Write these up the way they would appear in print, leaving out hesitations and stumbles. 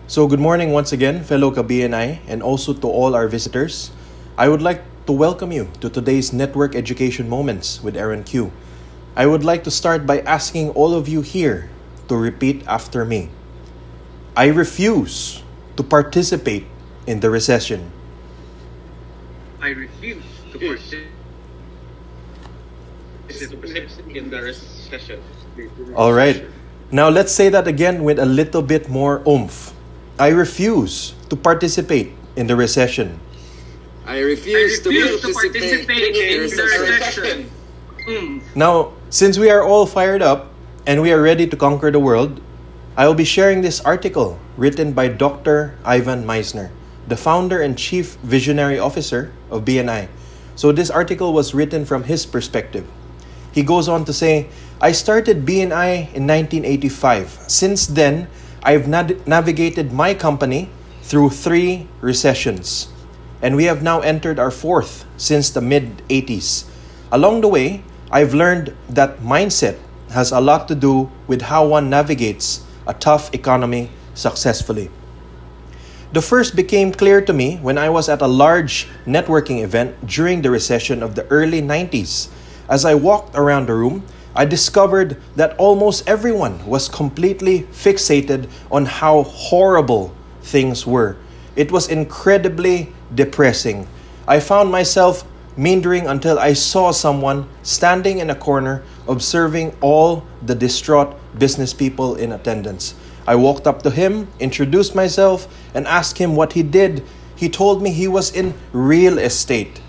So good morning once again, fellow ka-BNI, and also to all our visitors. I would like to welcome you to today's Network Education Moments with Aaron Q. I would like to start by asking all of you here to repeat after me. I refuse to participate in the recession. I refuse to participate in the recession. All right. Now let's say that again with a little bit more oomph. I refuse to participate in the recession. I refuse to participate in the recession. Now, since we are all fired up and we are ready to conquer the world, I will be sharing this article written by Dr. Ivan Meisner, the founder and chief visionary officer of BNI. So this article was written from his perspective. He goes on to say, I started BNI in 1985. Since then, I've navigated my company through 3 recessions, and we have now entered our 4th since the mid-80s. Along the way, I've learned that mindset has a lot to do with how one navigates a tough economy successfully. The first became clear to me when I was at a large networking event during the recession of the early 90s. As I walked around the room, I discovered that almost everyone was completely fixated on how horrible things were. It was incredibly depressing. I found myself meandering until I saw someone standing in a corner observing all the distraught business people in attendance. I walked up to him, introduced myself, and asked him what he did. He told me he was in real estate.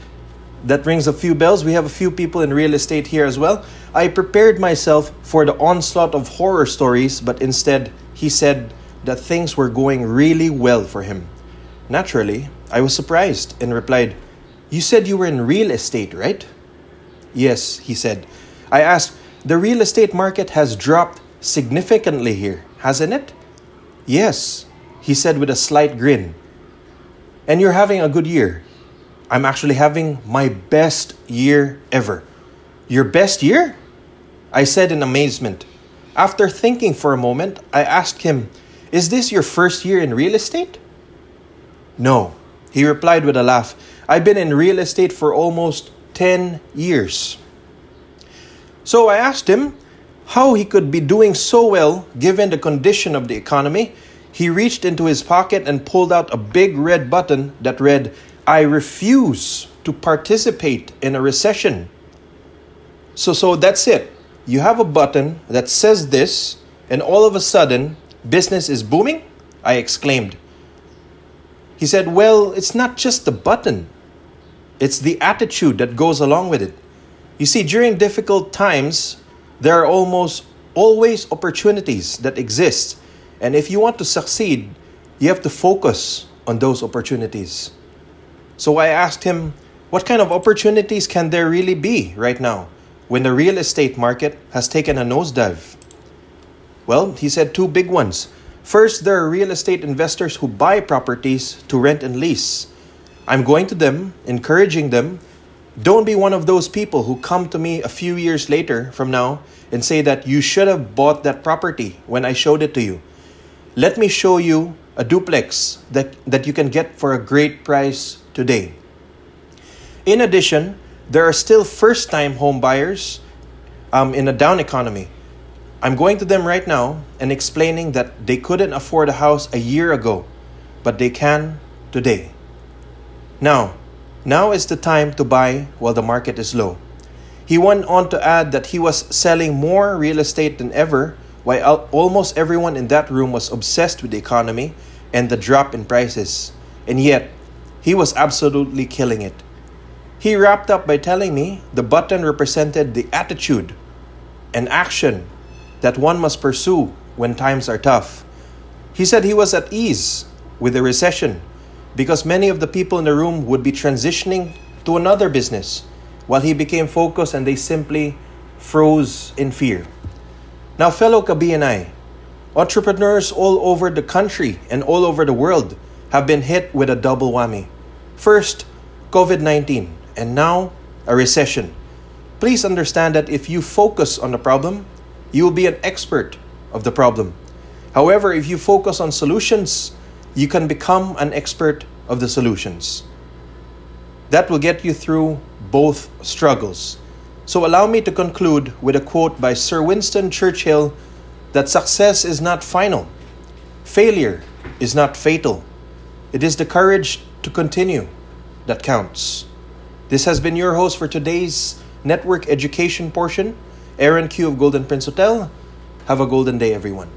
That rings a few bells. We have a few people in real estate here as well. I prepared myself for the onslaught of horror stories, but instead, he said that things were going really well for him. Naturally, I was surprised and replied, "You said you were in real estate, right?" "Yes," he said. I asked, "The real estate market has dropped significantly here, hasn't it?" "Yes," he said with a slight grin. "And you're having a good year." "I'm actually having my best year ever." "Your best year?" I said in amazement. After thinking for a moment, I asked him, "Is this your first year in real estate?" "No," he replied with a laugh. "I've been in real estate for almost 10 years. So I asked him how he could be doing so well given the condition of the economy. He reached into his pocket and pulled out a big red button that read, "I refuse to participate in a recession." So that's it. You have a button that says this, and all of a sudden, business is booming? I exclaimed. He said, "Well, it's not just the button. It's the attitude that goes along with it. You see, during difficult times, there are almost always opportunities that exist. And if you want to succeed, you have to focus on those opportunities." So I asked him, what kind of opportunities can there really be right now when the real estate market has taken a nosedive? Well, he said 2 big ones. First, there are real estate investors who buy properties to rent and lease. I'm going to them, encouraging them. Don't be one of those people who come to me a few years later from now and say that you should have bought that property when I showed it to you. Let me show you a duplex that you can get for a great price today. In addition, there are still first-time home buyers in a down economy. I'm going to them right now and explaining that they couldn't afford a house a year ago, but they can today. Now is the time to buy while the market is low. He went on to add that he was selling more real estate than ever, while almost everyone in that room was obsessed with the economy and the drop in prices. And yet, he was absolutely killing it. He wrapped up by telling me the button represented the attitude and action that one must pursue when times are tough. He said he was at ease with the recession because many of the people in the room would be transitioning to another business, while he became focused and they simply froze in fear. Now, fellow ka-BNI, entrepreneurs all over the country and all over the world have been hit with a double whammy. First, COVID-19, and now a recession. Please understand that if you focus on the problem, you will be an expert of the problem. However, if you focus on solutions, you can become an expert of the solutions. That will get you through both struggles. So allow me to conclude with a quote by Sir Winston Churchill that success is not final. Failure is not fatal. It is the courage to continue that counts. This has been your host for today's network education portion, Aaron Q of Golden Prince Hotel. Have a golden day, everyone.